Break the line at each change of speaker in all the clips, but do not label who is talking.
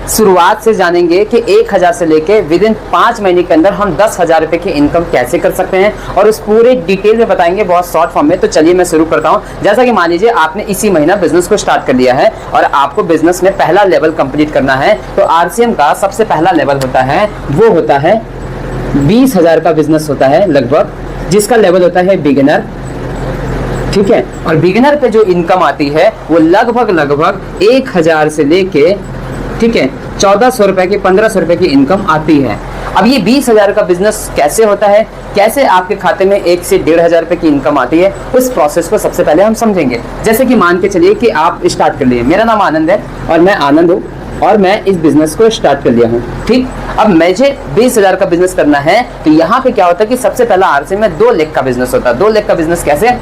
शुरुआत से जानेंगे कि 1000 से लेके विद इन 5 महीने के अंदर हम 10,000 रुपए की इनकम कैसे कर सकते हैं, और उस पूरे डिटेल में बताएंगे बहुत शॉर्ट फॉर्म में। तो चलिए मैं शुरू करता हूं। जैसा कि मान लीजिए आपने इसी महीना बिजनेस को स्टार्ट कर लिया है और आपको बिजनेस में पहला लेवल कंप्लीट करना है, तो आरसीएम का सबसे पहला लेवल होता है, वो होता है 20,000 का बिजनेस होता है लगभग, जिसका लेवल होता है बिगिनर। ठीक है, और बिगिनर पे जो इनकम आती है वो लगभग 1000 से लेके, ठीक है, 1400 रुपए की, 1500 रुपए की इनकम आती है। अब ये 20,000 का बिजनेस कैसे होता है, कैसे आपके खाते में 1 से 1,500 रुपए की इनकम आती है, उस प्रोसेस को सबसे पहले हम समझेंगे। जैसे कि मान के चलिए कि आप स्टार्ट कर लिए, मेरा नाम आनंद है और मैं आनंद हूँ और मैं इस बिजनेस को स्टार्ट कर लिया हूँ। ठीक, अब मुझे 20,000 का बिजनेस करना है, तो यहाँ पे क्या होता है कि सबसे पहला आरसी में 2 लेग का बिजनेस होता है। 2 लेग का बिजनेस कैसे,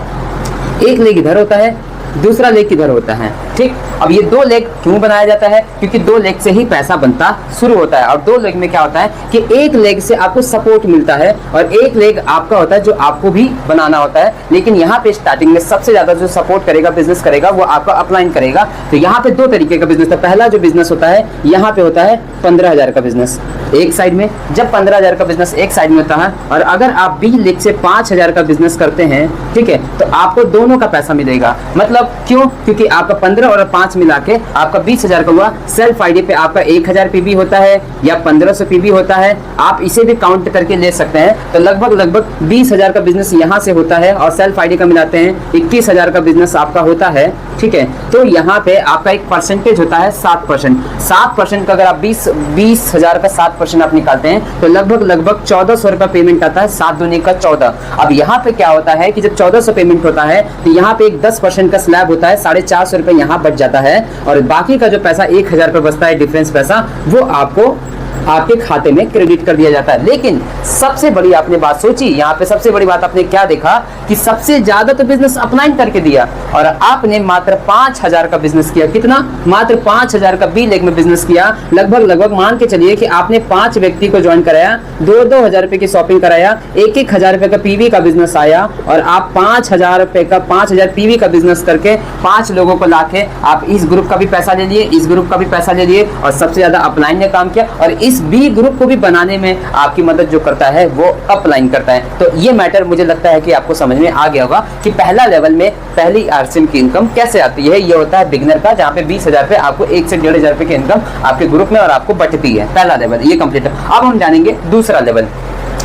एक लेग इधर होता है, दूसरा लेग इधर होता है। ठीक, अब ये 2 लेग क्यों बनाया जाता है, क्योंकि 2 लेग से ही पैसा बनता शुरू होता है। और 2 लेग में क्या होता है कि एक लेग से आपको सपोर्ट मिलता है और एक लेग आपका होता है जो आपको भी बनाना होता है। लेकिन यहाँ पे स्टार्टिंग में सबसे ज्यादा जो सपोर्ट करेगा, बिजनेस करेगा, वो आपका अपलाइन करेगा। तो यहाँ पे 2 तरीके का बिजनेस है। पहला जो बिजनेस होता है यहाँ पे होता है 15,000 का बिजनेस एक साइड में। जब 15,000 का बिजनेस एक साइड में होता है और अगर आप बी लेग से 5,000 का बिजनेस करते हैं, ठीक है, तो आपको दोनों का पैसा मिलेगा। मतलब क्यों, क्योंकि आपका 15 और 5 मिला के आपका 20,000 का हुआ। सेल्फ आईडी पे आपका 1000 पीबी होता है या 1500 पीबी होता है, आप इसे भी काउंट करके ले सकते हैं। तो लगभग 20,000 का बिजनेस यहाँ से होता है और सेल्फ आईडी का मिलाते हैं 21,000 का बिजनेस आपका होता है। ठीक है, तो यहाँ पे आपका एक परसेंटेज होता है 7%। 7% का अगर आप 20,000 का 7% आप निकालते हैं तो लगभग 1400 रुपया पेमेंट आता है। 7 दूनी का 14। अब यहाँ पे क्या होता है कि जब 1400 पेमेंट होता है तो यहाँ पे एक 10% का स्लैब होता है, 450 रुपए यहाँ बच जाता है और बाकी का जो पैसा 1000 रुपए बचता है डिफरेंस पैसा, वो आपको आपके खाते में क्रेडिट कर दिया जाता है। लेकिन सबसे बड़ी आपने बात सोची, यहाँ पे सबसे बड़ी बात आपने क्या देखा कि सबसे ज्यादा तो बिजनेस अपलाइन करके दिया और आपने मात्र 5,000 का बिजनेस किया। कितना, मात्र 5,000 का बी लेग में बिजनेस किया। लगभग मान के चलिए कि आपने 5 व्यक्ति को ज्वाइन कराया, 2,000 रुपए की शॉपिंग कराया, 1,000 रुपए का पीवी का बिजनेस आया और आप 5,000 रुपए का 5,000 पीवी का बिजनेस करके 5 लोगों को लाके आप इस ग्रुप का भी पैसा ले लिए, इस ग्रुप का भी पैसा ले लिए और सबसे ज्यादा अपलाइन ने काम किया और इस बी ग्रुप को भी बनाने में आपकी मदद जो करता है वो अपलाइन करता है। तो ये मैटर मुझे लगता है कि आपको समझ में आ गया होगा कि पहला लेवल में पहली आरसीएम की इनकम कैसे आती है। ये होता है बिगिनर का, जहाँ पे 20,000 पे आपको 1 से 1,500 रुपए की इनकम आपके ग्रुप में और आपको बचती है। पहला लेवल ये कंप्लीट है। अब हम जानेंगे दूसरा लेवल।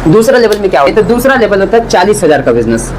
दूसरा लेवल में क्या होता है, तो दूसरा लेवल होता है 40,000 का बिजनेस।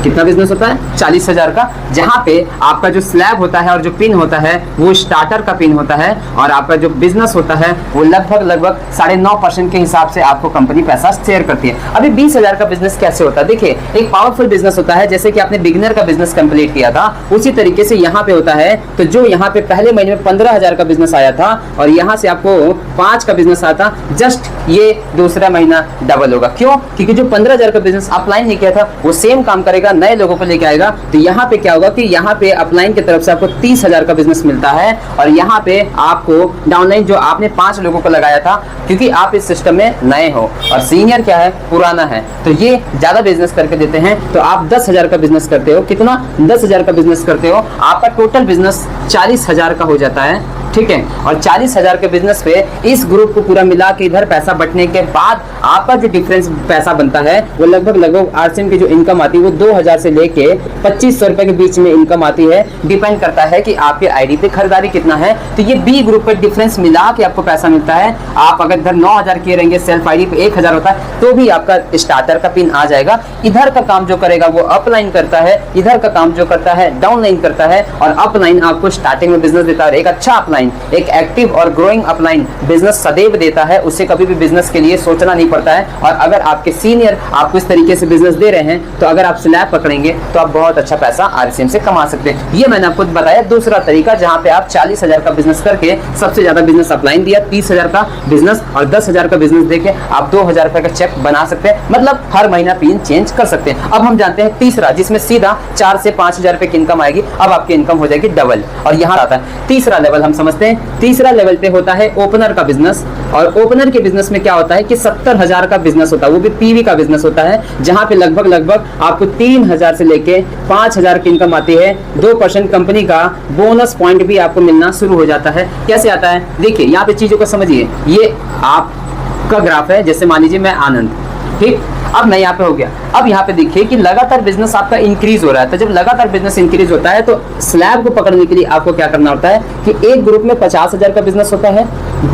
कितना बिजनेस होता है, 40,000 का, जहां पे आपका जो स्लैब होता है और जो पिन होता है वो स्टार्टर का पिन होता है और आपका जो बिजनेस होता है वो लगभग 9.5% के हिसाब से आपको कंपनी पैसा शेयर करती है। अभी 20,000 का बिजनेस कैसे होता है, देखिए एक पावरफुल बिजनेस होता है। जैसे कि आपने बिगिनर का बिजनेस कंप्लीट किया था, उसी तरीके से यहाँ पे होता है। तो जो यहाँ पे पहले महीने में 15,000 का बिजनेस आया था और यहाँ से आपको 5 का बिजनेस आया था, जस्ट ये दूसरा महीना डबल होगा। क्यों, क्योंकि जो 15,000 का बिजनेस अपलाइन नहीं किया था वो सेम काम करेगा, नए लोगों को लेके आएगा। तो यहाँ पे क्या होगा कि यहाँ पे अपलाइन की तरफ से आपको 30,000 का बिजनेस मिलता है और यहाँ पे आपको डाउनलाइन जो आपने 5 लोगों को लगाया था, क्योंकि आप इस सिस्टम में नए हो और सीनियर क्या है, पुराना है, तो ये ज्यादा बिजनेस करके देते हैं। तो आप 10,000 का बिजनेस करते हो, कितना, 10,000 का बिजनेस करते हो, आपका टोटल बिजनेस 40,000 का हो जाता है। ठीक है, और 40,000 के बिजनेस पे इस ग्रुप को पूरा मिला के इधर पैसा बटने के बाद आपका जो डिफरेंस पैसा बनता है वो लगभग आरसीएम की जो इनकम आती है वो 2,000 से लेके 2,500 रुपए के बीच में इनकम आती है। डिपेंड करता है कि आपके आईडी पे खरीदारी कितना है। तो ये बी ग्रुप पे डिफरेंस मिला के आपको पैसा मिलता है। आप अगर इधर 9,000 किए रहेंगे, सेल्फ आईडी पे 1,000 होता है, तो भी आपका स्टार्टर का पिन आ जाएगा। इधर का काम जो करेगा वो अपलाइन करता है, इधर का काम जो करता है डाउनलाइन करता है और अपलाइन आपको स्टार्टिंग में बिजनेस देता है। एक अच्छा अपलाइन, एक एक्टिव और ग्रोइंग अपलाइन बिजनेस सदैव देता है, उससे कभी भी बिजनेस के लिए सोचना नहीं पड़ता है। और अगर आपके सीनियर आपको इस तरीके से बिजनेस दे रहे हैं तो अगर आप स्लैब पकड़ेंगे तो आप बहुत अच्छा पैसा आरसीएम से कमा सकते हैं। ये मैंने आपको बताया दूसरा तरीका, जहां पे आप 40,000 का बिजनेस करके सबसे ज्यादा बिजनेस अपलाइन दिया, 30,000 का बिजनेस और 10,000 का बिजनेस देके आप 2,000 रुपए का चेक बना सकते हैं। मतलब हर महीना पिन चेंज कर सकते हैं। अब हम जानते हैं तीसरा, जिसमें सीधा 4 से 5,000 रुपए की इनकम आएगी। अब आपकी इनकम हो जाएगी डबल और यहाँ आता है तीसरा लेवल हम समझ समझते हैं। तीसरा लेवल पे होता है ओपनर का बिजनेस, और ओपनर के बिजनेस में क्या होता है कि 70,000 का बिजनेस होता है, वो भी पीवी का बिजनेस होता है, जहां पे लगभग आपको 3,000 से लेके 5,000 की इनकम आती है। 2% कंपनी का बोनस पॉइंट भी आपको मिलना शुरू हो जाता है। कैसे आता है देखिए, यहाँ पे चीजों को समझिए। ये आपका ग्राफ है, जैसे मान लीजिए मैं आनंद, ठीक, अब मैं यहाँ पे हो गया। अब यहाँ पे देखिए कि लगातार बिजनेस आपका इंक्रीज हो रहा है। तो जब लगातार बिजनेस इंक्रीज होता है तो स्लैब को पकड़ने के लिए आपको क्या करना होता है कि एक ग्रुप में 50,000 का बिजनेस होता है,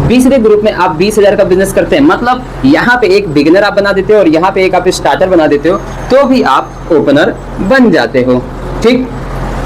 दूसरे ग्रुप में आप 20,000 का बिजनेस करते हैं। मतलब यहाँ पे एक बिगिनर आप बना देते हो और यहाँ पे एक आप स्टार्टर बना देते हो, तो भी आप ओपनर बन जाते हो, ठीक।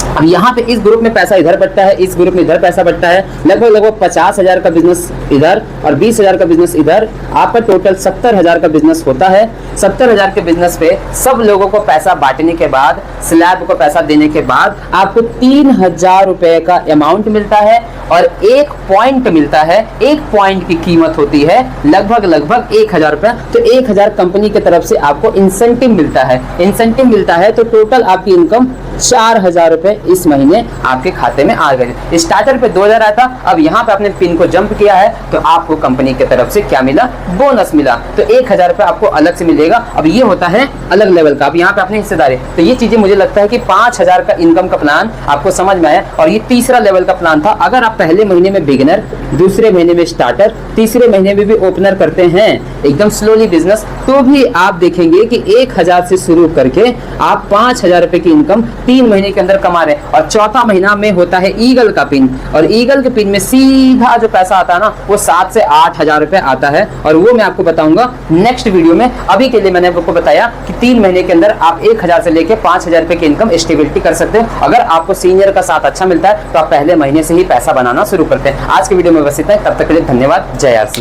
अब यहाँ पे इस ग्रुप में पैसा इधर बटता है, इस ग्रुप में इधर पैसा बटता है, लगभग 50,000 का बिजनेस इधर और 20,000 का बिजनेस इधर, आपका टोटल 70,000 का बिजनेस होता है। 70,000 के बिजनेस पे सब लोगों को पैसा बांटने के बाद, स्लैब को पैसा देने के बाद आपको 3,000 रुपए का अमाउंट मिलता है और एक पॉइंट मिलता है। एक पॉइंट की कीमत होती है लगभग 1,000 रुपए। तो 1,000 कंपनी की तरफ से आपको इंसेंटिव मिलता है। इंसेंटिव मिलता है तो टोटल आपकी इनकम 4,000 रुपए इस महीने आपके खाते में आ गए। स्टार्टर पे 2,000 आया था, अब यहाँ पे आपने पिन को जंप किया है तो आपको कंपनी की तरफ से क्या मिला, बोनस मिला। तो 1,000 रुपए आपको अलग से मिलेगा। अब ये होता है अलग लेवल का। अब यहाँ पे अपनी हिस्सेदारी, तो ये चीजें मुझे लगता है कि 5,000 का इनकम का प्लान आपको समझ में आया। और ये तीसरा लेवल का प्लान था। अगर आप पहले महीने में बिगिनर, दूसरे महीने में स्टार्टर, तीसरे महीने में भी ओपनर करते हैं एकदम स्लोली बिजनेस, तो भी आप देखेंगे कि 1,000 से शुरू करके आप 5,000 रुपए की इनकम 3 महीने के अंदर कमा रहे हैं। और चौथा महीना में होता है ईगल का पिन, और ईगल के पिन में सीधा जो पैसा आता है ना, वो 7 से 8,000 रुपए आता है। और वो मैं आपको बताऊंगा नेक्स्ट वीडियो में। अभी के लिए मैंने आपको बताया कि 3 महीने के अंदर आप 1,000 से लेके 5,000 रुपए की इनकम स्टेबिलिटी कर सकते हैं। अगर आपको सीनियर का साथ अच्छा मिलता है तो आप पहले महीने से ही पैसा बनाना शुरू करते हैं। आज के वीडियो में बस इतना है, तब तक के लिए धन्यवाद। जय आर सी।